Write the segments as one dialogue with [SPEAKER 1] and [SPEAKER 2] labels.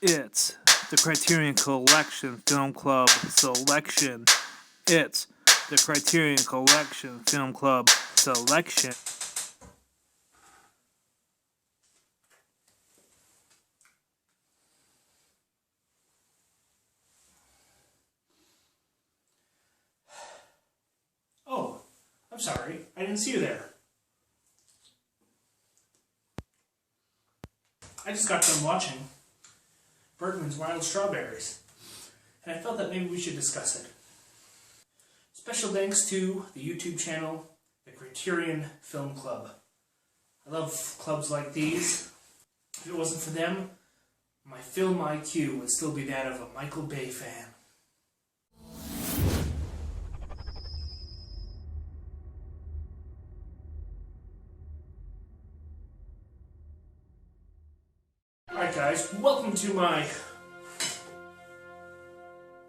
[SPEAKER 1] It's the Criterion Collection Film Club selection. It's the Criterion Collection Film Club selection.
[SPEAKER 2] Oh, I'm sorry. I didn't see you there. I just got done watching Bergman's Wild Strawberries, and I felt that maybe we should discuss it. Special thanks to the YouTube channel, the Criterion Film Club. I love clubs like these. If it wasn't for them, my film IQ would still be that of a Michael Bay fan. Alright guys, welcome to my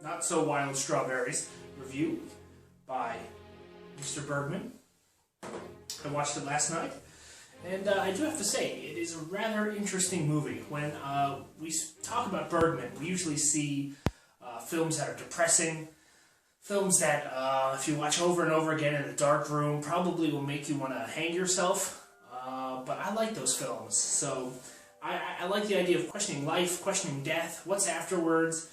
[SPEAKER 2] Not So Wild Strawberries review by Mr. Bergman. I watched it last night, and I do have to say, it is a rather interesting movie. When we talk about Bergman, we usually see films that are depressing, films that, if you watch over and over again in a dark room, probably will make you want to hang yourself, but I like those films, so I like the idea of questioning life, questioning death, what's afterwards.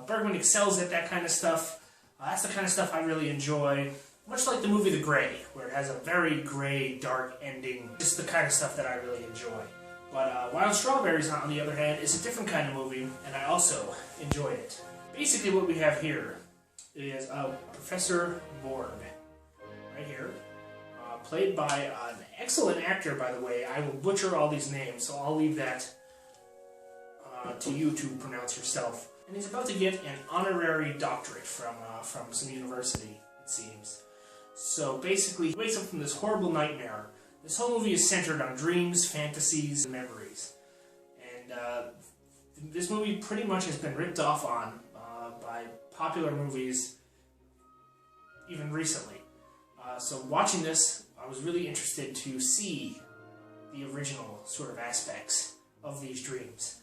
[SPEAKER 2] Bergman excels at that kind of stuff. That's the kind of stuff I really enjoy. Much like the movie The Gray, where it has a very gray, dark ending. Just the kind of stuff that I really enjoy. But Wild Strawberries, on the other hand, is a different kind of movie, and I also enjoy it. Basically what we have here is Professor Borg, right here. Played by an excellent actor, by the way. I will butcher all these names, so I'll leave that to you to pronounce yourself. And he's about to get an honorary doctorate from some university, it seems. So basically, he wakes up from this horrible nightmare. This whole movie is centered on dreams, fantasies, and memories. And this movie pretty much has been ripped off on by popular movies even recently. So watching this, I was really interested to see the original sort of aspects of these dreams.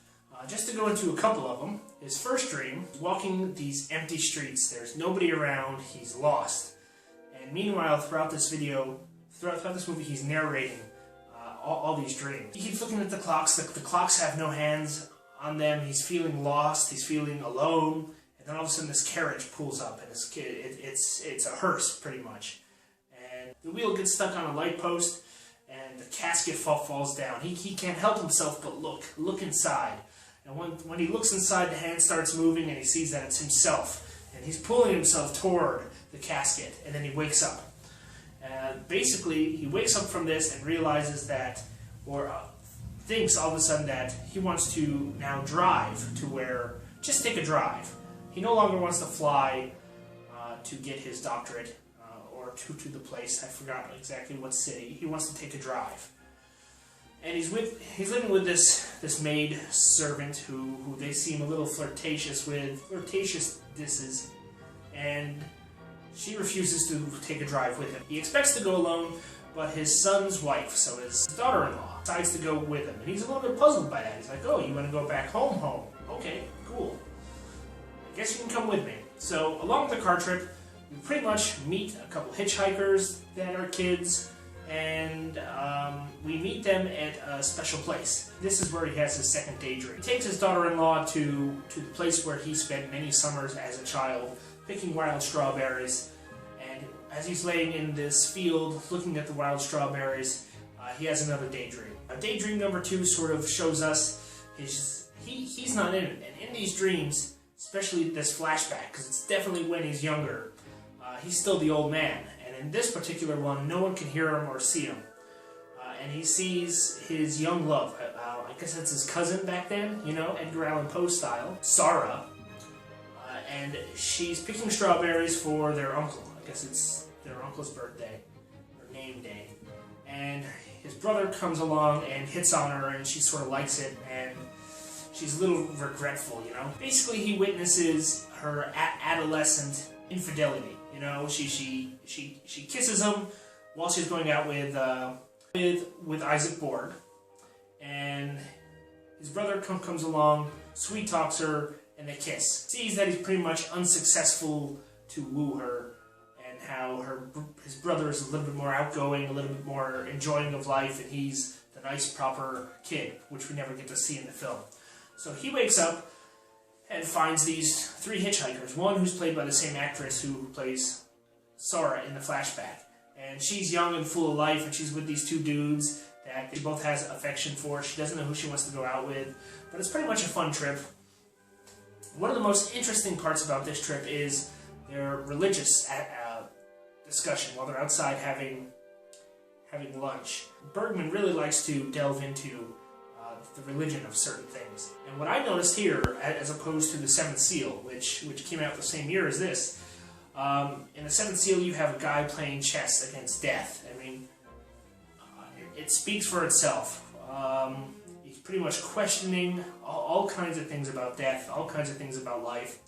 [SPEAKER 2] Just to go into a couple of them, his first dream, walking these empty streets, there's nobody around, he's lost. And meanwhile, throughout this video, throughout this movie, he's narrating all these dreams. He keeps looking at the clocks, the clocks have no hands on them, he's feeling lost, he's feeling alone, and then all of a sudden this carriage pulls up, and it's a hearse, pretty much. And the wheel gets stuck on a light post, and the casket falls down. He can't help himself but look inside. And when he looks inside, the hand starts moving, and he sees that it's himself. And he's pulling himself toward the casket, and then he wakes up. And basically, he wakes up from this and realizes that, or thinks all of a sudden that he wants to now drive to where, just take a drive. He no longer wants to fly to get his doctorate, or to the place, I forgot exactly what city. He wants to take a drive. And he's living with this maid servant who they seem a little flirtatious disses, and she refuses to take a drive with him. He expects to go alone, but his son's wife, so his daughter-in-law, decides to go with him, and he's a little bit puzzled by that. He's like, "Oh, you want to go back home? Okay, cool. I guess you can come with me." So along the car trip, we pretty much meet a couple hitchhikers that are kids. And we meet them at a special place. This is where he has his second daydream. He takes his daughter-in-law to the place where he spent many summers as a child, picking wild strawberries. And as he's laying in this field, looking at the wild strawberries, he has another daydream. Daydream number 2 sort of shows us he's not in it. And in these dreams, especially this flashback, because it's definitely when he's younger, he's still the old man. In this particular one, no one can hear him or see him. And he sees his young love. I guess that's his cousin back then, you know, Edgar Allan Poe style, Sarah. And she's picking strawberries for their uncle. I guess it's their uncle's birthday, or name day. And his brother comes along and hits on her, and she sort of likes it, and she's a little regretful, you know. Basically, he witnesses her adolescent infidelity. You know, she kisses him while she's going out with Isaac Borg, and His brother comes along, sweet talks her, and they kiss. Sees that he's pretty much unsuccessful to woo her, and how his brother is a little bit more outgoing, a little bit more enjoying of life, and he's the nice, proper kid, which we never get to see in the film. So he wakes up and finds these three hitchhikers. One who's played by the same actress who plays Sora in the flashback. And she's young and full of life, and she's with these two dudes that he both has affection for. She doesn't know who she wants to go out with, but it's pretty much a fun trip. One of the most interesting parts about this trip is their religious discussion while they're outside having lunch. Bergman really likes to delve into the religion of certain things. And what I noticed here, as opposed to The Seventh Seal, which came out the same year as this, in The Seventh Seal you have a guy playing chess against death. I mean, it speaks for itself. He's pretty much questioning all kinds of things about death, all kinds of things about life.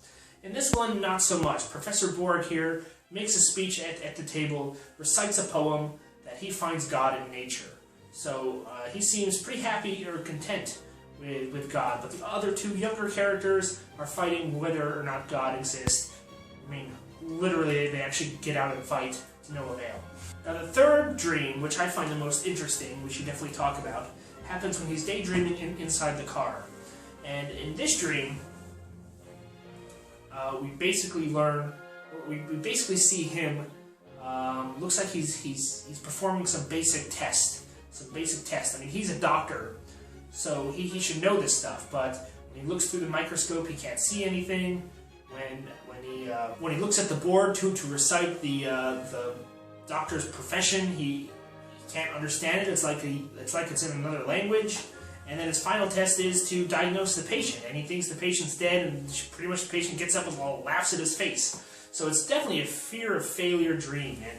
[SPEAKER 2] In this one, not so much. Professor Borg here makes a speech at the table, recites a poem that he finds God in nature. So he seems pretty happy or content with God, but the other two younger characters are fighting whether or not God exists. I mean, literally, they actually get out and fight to no avail. Now, the third dream, which I find the most interesting, which you definitely talk about, happens when he's daydreaming inside the car. And in this dream, we basically see him. Looks like he's performing some basic test. I mean, he's a doctor, so he should know this stuff. But when he looks through the microscope, he can't see anything. When he looks at the board to recite the doctor's profession, he can't understand it. It's like it's in another language. And then his final test is to diagnose the patient, and he thinks the patient's dead, and pretty much the patient gets up and laughs at his face. So it's definitely a fear of failure dream, and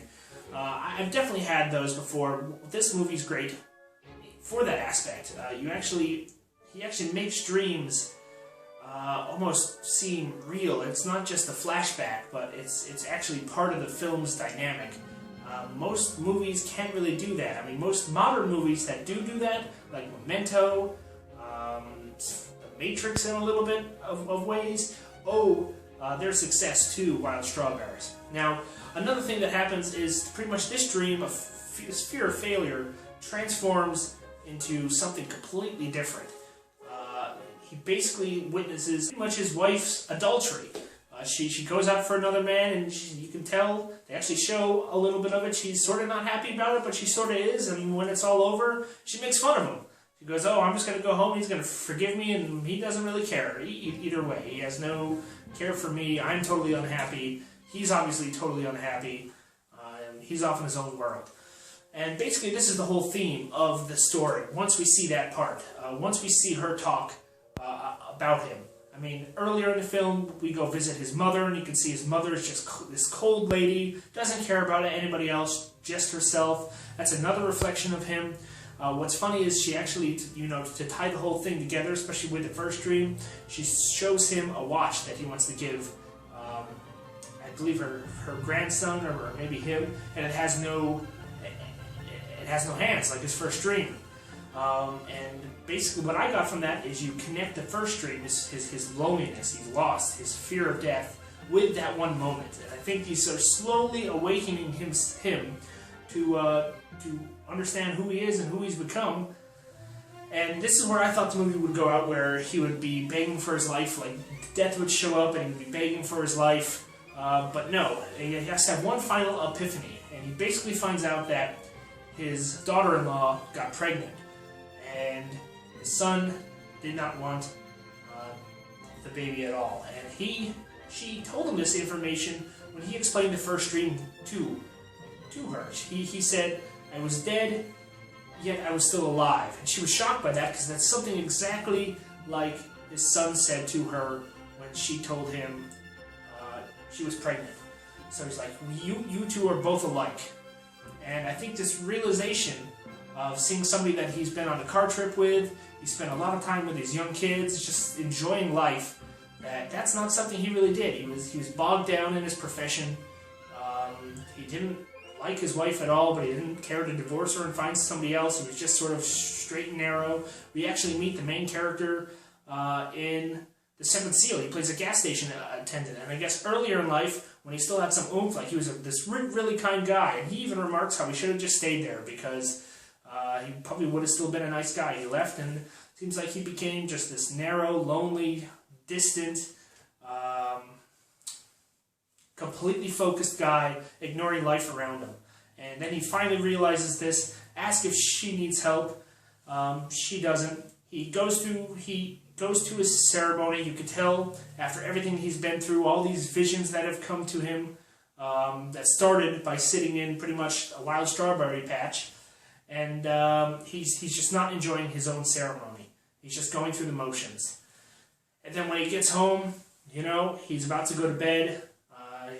[SPEAKER 2] I've definitely had those before. This movie's great for that aspect. He actually makes dreams almost seem real. It's not just a flashback, but it's actually part of the film's dynamic. Most movies can't really do that. I mean, most modern movies that do that, like Memento, The Matrix in a little bit of ways, their success to Wild Strawberries. Now, another thing that happens is pretty much this dream of this fear of failure transforms into something completely different. He basically witnesses pretty much his wife's adultery. She goes out for another man, and you can tell, they actually show a little bit of it. She's sort of not happy about it, but she sort of is, and when it's all over, she makes fun of him. She goes, I'm just going to go home, he's going to forgive me, and he doesn't really care. Either way, he has no care for me. I'm totally unhappy. He's obviously totally unhappy. And he's off in his own world. And basically, this is the whole theme of the story. Once we see that part, once we see her talk about him. I mean, earlier in the film, we go visit his mother, and you can see his mother is just this cold lady, doesn't care about anybody else, just herself. That's another reflection of him. What's funny is she actually, to tie the whole thing together, especially with the first dream, she shows him a watch that he wants to give, I believe her grandson, or maybe him, and it has no hands, like his first dream. And basically what I got from that is you connect the first dream, his loneliness, he's lost, his fear of death, with that one moment. And I think he's sort of slowly awakening him to understand who he is and who he's become. And this is where I thought the movie would go out, where he would be begging for his life, like death would show up and he would be begging for his life. But no, he has to have one final epiphany, and he basically finds out that his daughter-in-law got pregnant, and his son did not want the baby at all. And she told him this information when he explained the first dream to her. He said, I was dead, yet I was still alive. And she was shocked by that, because that's something exactly like his son said to her when she told him she was pregnant. So he's like, you two are both alike. And I think this realization of seeing somebody that he's been on a car trip with, he spent a lot of time with his young kids, just enjoying life, that's not something he really did. He was bogged down in his profession. He like his wife at all, but he didn't care to divorce her and find somebody else. He was just sort of straight and narrow. We actually meet the main character in The Seventh Seal. He plays a gas station attendant, and I guess earlier in life, when he still had some oomph, like he was this really kind guy, and he even remarks how he should have just stayed there because he probably would have still been a nice guy. He left, and it seems like he became just this narrow, lonely, distant, completely focused guy, ignoring life around him. And then he finally realizes this, asks if she needs help. She doesn't. He goes to his ceremony. You could tell after everything he's been through, all these visions that have come to him, that started by sitting in pretty much a wild strawberry patch. And he's just not enjoying his own ceremony. He's just going through the motions. And then when he gets home, he's about to go to bed.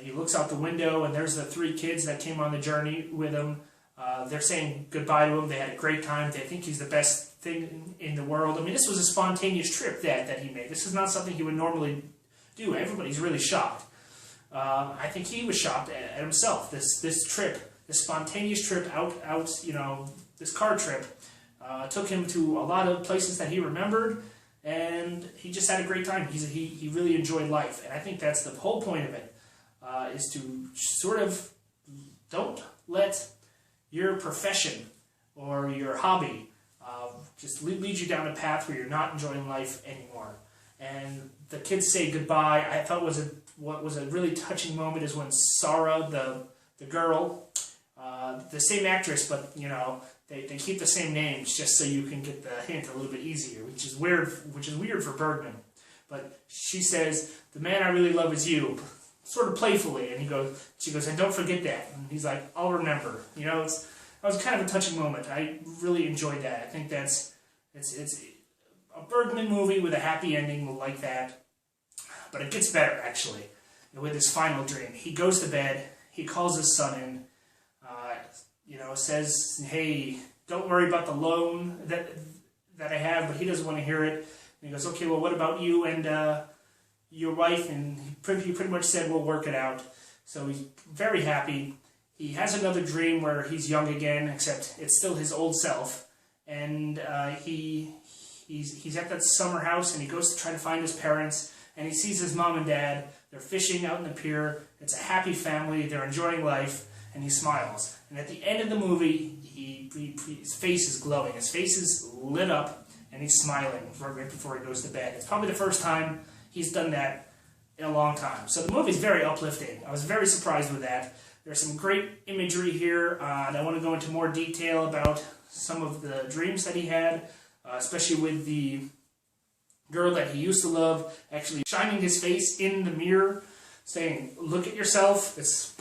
[SPEAKER 2] He looks out the window, and there's the 3 kids that came on the journey with him. They're saying goodbye to him. They had a great time. They think he's the best thing in the world. I mean, this was a spontaneous trip that he made. This is not something he would normally do. Everybody's really shocked. I think he was shocked at himself. This trip, this spontaneous trip out, this car trip, took him to a lot of places that he remembered, and he just had a great time. He really enjoyed life, and I think that's the whole point of it. Is to sort of don't let your profession or your hobby just lead you down a path where you're not enjoying life anymore. And the kids say goodbye. I thought what was a really touching moment is when Sarah, the girl, the same actress, but they keep the same names just so you can get the hint a little bit easier, which is weird for Bergman. But she says, "The man I really love is you." Sort of playfully, and she goes, "And don't forget that." And he's like, "I'll remember." That was kind of a touching moment. I really enjoyed that. I think it's a Bergman movie with a happy ending like that. But it gets better, actually, with his final dream. He goes to bed, he calls his son in, says, "Hey, don't worry about the loan that I have," but he doesn't want to hear it. And he goes, "Okay, well, what about you and your wife?" And he pretty much said, "We'll work it out." So he's very happy. He has another dream where he's young again, except it's still his old self. And he's at that summer house, and he goes to try to find his parents, and he sees his mom and dad. They're fishing out in the pier. It's a happy family. They're enjoying life, and he smiles. And at the end of the movie, his face is glowing. His face is lit up, and he's smiling right before he goes to bed. It's probably the first time he's done that in a long time. So the movie's very uplifting. I was very surprised with that. There's some great imagery here, and I want to go into more detail about some of the dreams that he had, especially with the girl that he used to love, actually shining his face in the mirror, saying, "Look at yourself." It's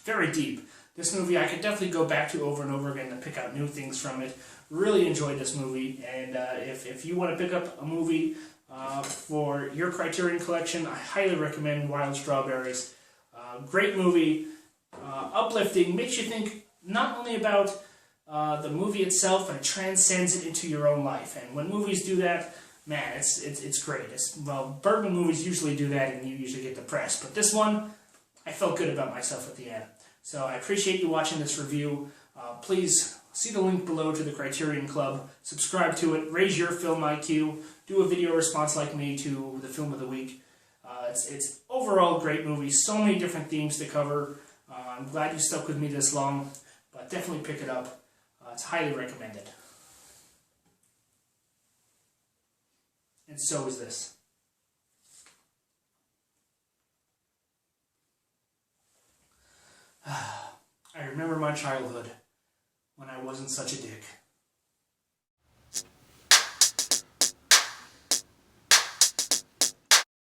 [SPEAKER 2] very deep. This movie I could definitely go back to over and over again to pick out new things from it. Really enjoyed this movie, and if you want to pick up a movie for your Criterion collection, I highly recommend Wild Strawberries. Great movie, uplifting, makes you think not only about the movie itself, but it transcends it into your own life. And when movies do that, man, it's great. Bergman movies usually do that, and you usually get depressed. But this one, I felt good about myself at the end. So I appreciate you watching this review. Please see the link below to the Criterion Club. Subscribe to it. Raise your film IQ. Do a video response like me to the film of the week. It's overall a great movie. So many different themes to cover. I'm glad you stuck with me this long, but definitely pick it up. It's highly recommended. And so is this. I remember my childhood when I wasn't such a dick.